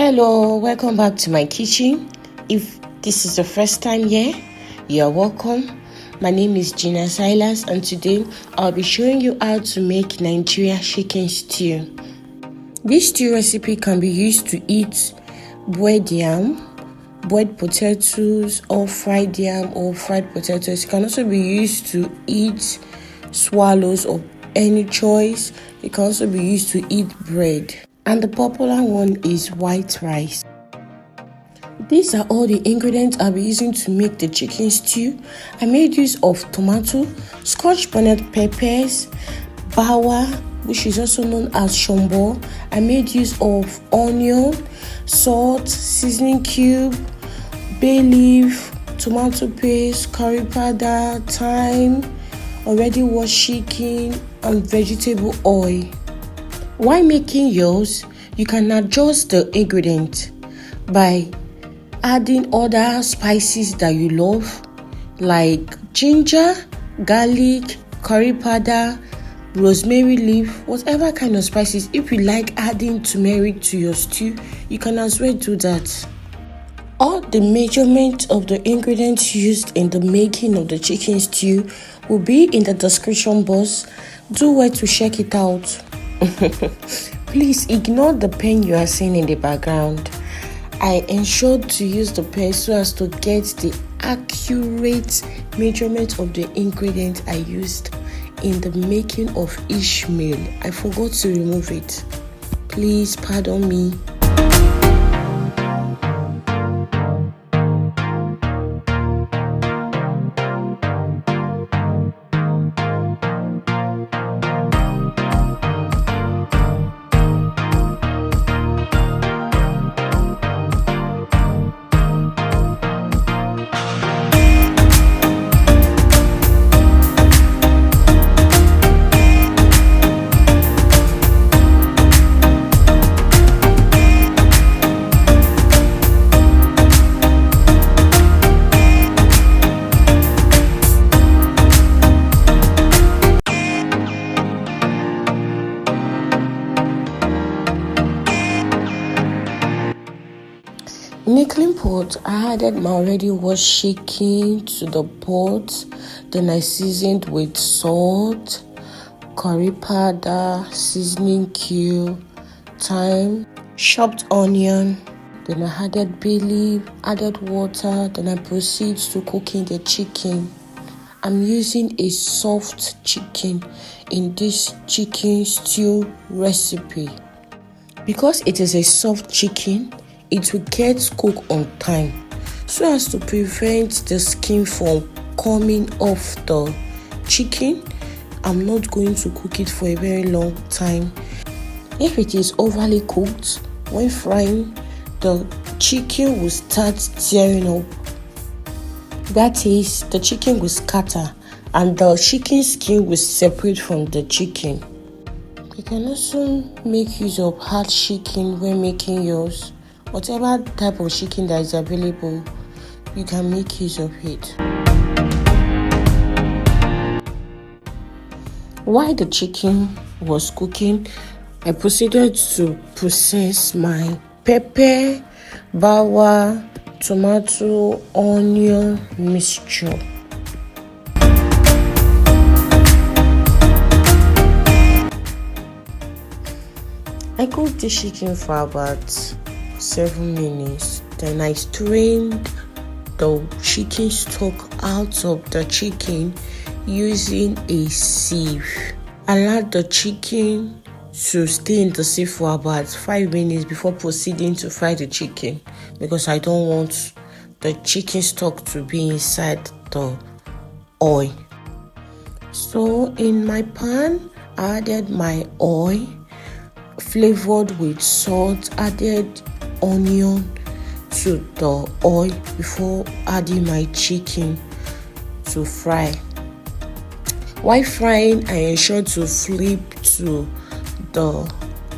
Hello, welcome back to my kitchen. If this is the first time here, you're welcome. My name is Ginasilaskitchen and today I'll be showing you how to make Nigerian chicken stew. This stew recipe can be used to eat boiled yam, boiled potatoes, or fried yam or fried potatoes. It can also be used to eat swallows of any choice. It can also be used to eat bread. And the popular one is white rice. These are all the ingredients I'll be using to make the chicken stew. I made use of tomato, Scotch bonnet peppers, Bawa, which is also known as Shombo. I made use of onion, salt, seasoning cube, bay leaf, tomato paste, curry powder, thyme, already washed chicken, and vegetable oil. While making yours, you can adjust the ingredients by adding other spices that you love, like ginger, garlic, curry powder, rosemary leaf, whatever kind of spices. If you like adding turmeric to your stew, you can as well do that. All the measurements of the ingredients used in the making of the chicken stew will be in the description box. Do well to check it out. Please ignore the pen you are seeing in the background. I ensured to use the pen so as to get the accurate measurement of the ingredients I used in the making of each meal. I forgot to remove it. Please pardon me. In a clean pot, I added my already washed chicken to the pot. Then I seasoned with salt, curry powder, seasoning cube, thyme, chopped onion. Then I added bay leaf, added water. Then I proceed to cooking the chicken. I'm using a soft chicken in this chicken stew recipe. Because it is a soft chicken, it will get cooked on time so as to prevent the skin from coming off the chicken. I'm not going to cook it for a very long time. If it is overly cooked, when frying, the chicken will start tearing up. That is, the chicken will scatter and the chicken skin will separate from the chicken. You can also make use of hard chicken when making yours. Whatever type of chicken that is available, you can make use of it. While the chicken was cooking, I proceeded to process my pepper, bawa, tomato, onion mixture. I cooked the chicken for about 7 minutes. Then I strained the chicken stock out of the chicken using a sieve. I allowed the chicken to stay in the sieve for about 5 minutes before proceeding to fry the chicken, because I don't want the chicken stock to be inside the oil. So in my pan, I added my oil, flavored with salt, added onion to the oil before adding my chicken to fry. While frying, I ensure to flip to the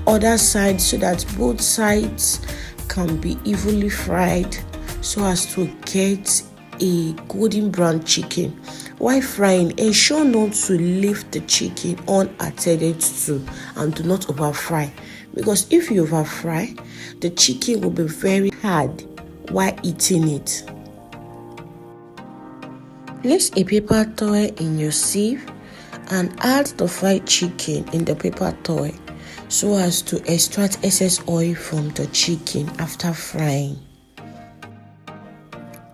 other side so that both sides can be evenly fried so as to get a golden brown chicken. While frying, ensure not to leave the chicken unattended to and do not over fry, because if you over fry, the chicken will be very hard while eating it. Place a paper towel in your sieve and add the fried chicken in the paper towel so as to extract excess oil from the chicken after frying.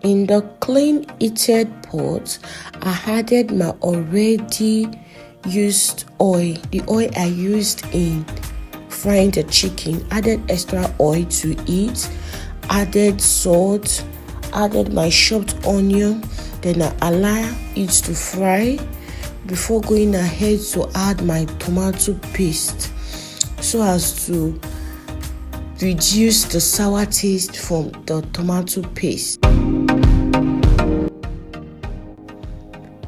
In the clean heated pot, I added my already used oil, the oil I used in frying the chicken, added extra oil to it, added salt, added my chopped onion, then I allow it to fry before going ahead to add my tomato paste so as to reduce the sour taste from the tomato paste.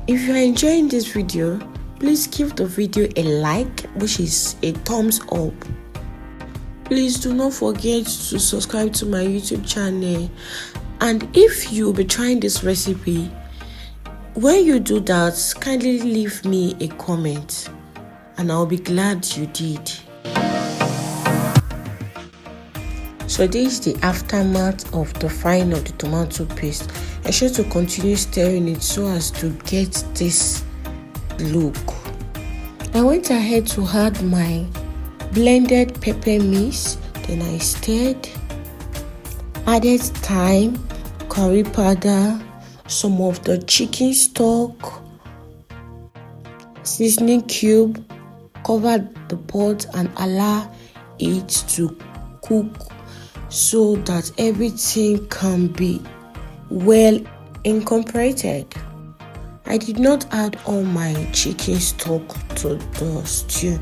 If you are enjoying this video, please give the video a like, which is a thumbs up. Please do not forget to subscribe to my YouTube channel. And if you will be trying this recipe, when you do that, kindly leave me a comment and I'll be glad you did. So this is the aftermath of the frying of the tomato paste. Ensure to continue stirring it so as to get this look. I went ahead to add my blended pepper mix, then I stirred, added thyme, curry powder, some of the chicken stock, seasoning cube, covered the pot and allow it to cook so that everything can be well incorporated. I did not add all my chicken stock to the stew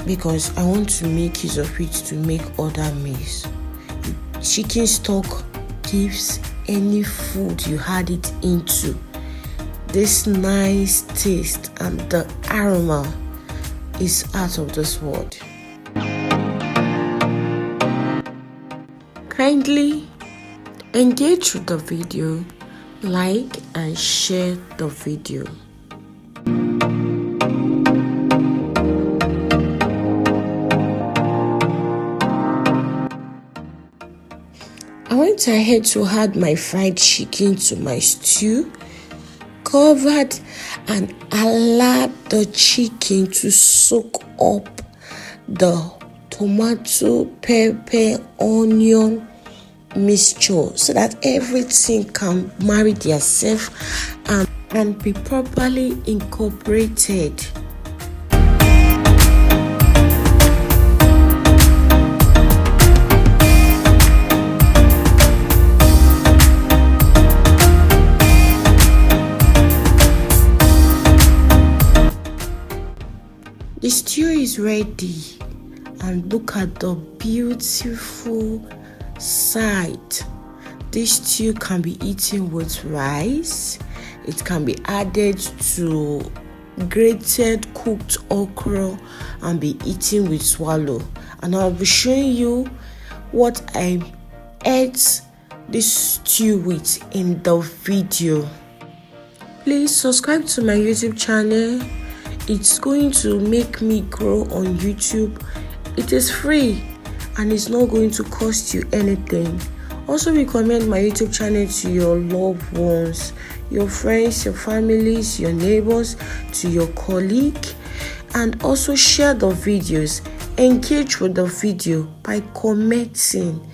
because I want to make use of it to make other meals. Chicken stock gives any food you add it into this nice taste, and the aroma is out of this world. Kindly engage with the video, like and share the video. I went ahead to add my fried chicken to my stew, covered and allowed the chicken to soak up the tomato, pepper, onion mixture so that everything can marry themselves and be properly incorporated. The stew is ready, and look at the beautiful sight. This stew can be eaten with rice. It can be added to grated cooked okra and be eaten with swallow. And I'll be showing you what I ate this stew with in the video. Please subscribe to my YouTube channel. It's going to make me grow on YouTube. It is free and it's not going to cost you anything. Also recommend my YouTube channel to your loved ones, your friends, your families, your neighbors, to your colleague, and also share the videos. Engage with the video by commenting.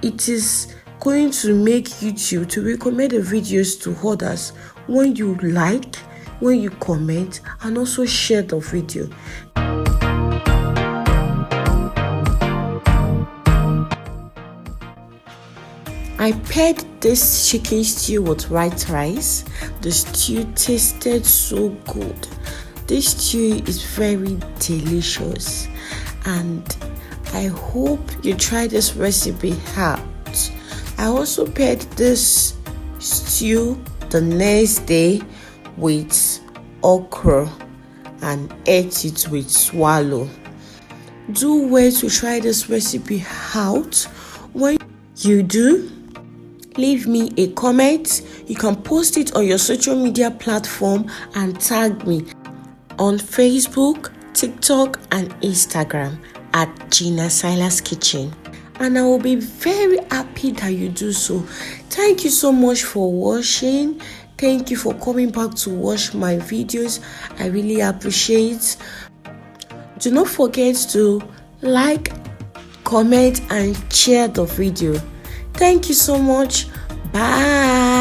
It is going to make YouTube to recommend the videos to others when you like, when you comment, and also share the video. I paired this chicken stew with white rice. The stew tasted so good. This stew is very delicious, and I hope you try this recipe out. I also paired this stew the next day with okra and ate it with swallow. Do well to try this recipe out. When you do, leave me a comment. You can post it on your social media platform and tag me on Facebook, TikTok and Instagram. at Ginasilaskitchen, and I will be very happy that you do so. Thank you so much for watching. Thank you for coming back to watch my videos. I really appreciate. Do not forget to like, comment and share the video. Thank you so much. Bye.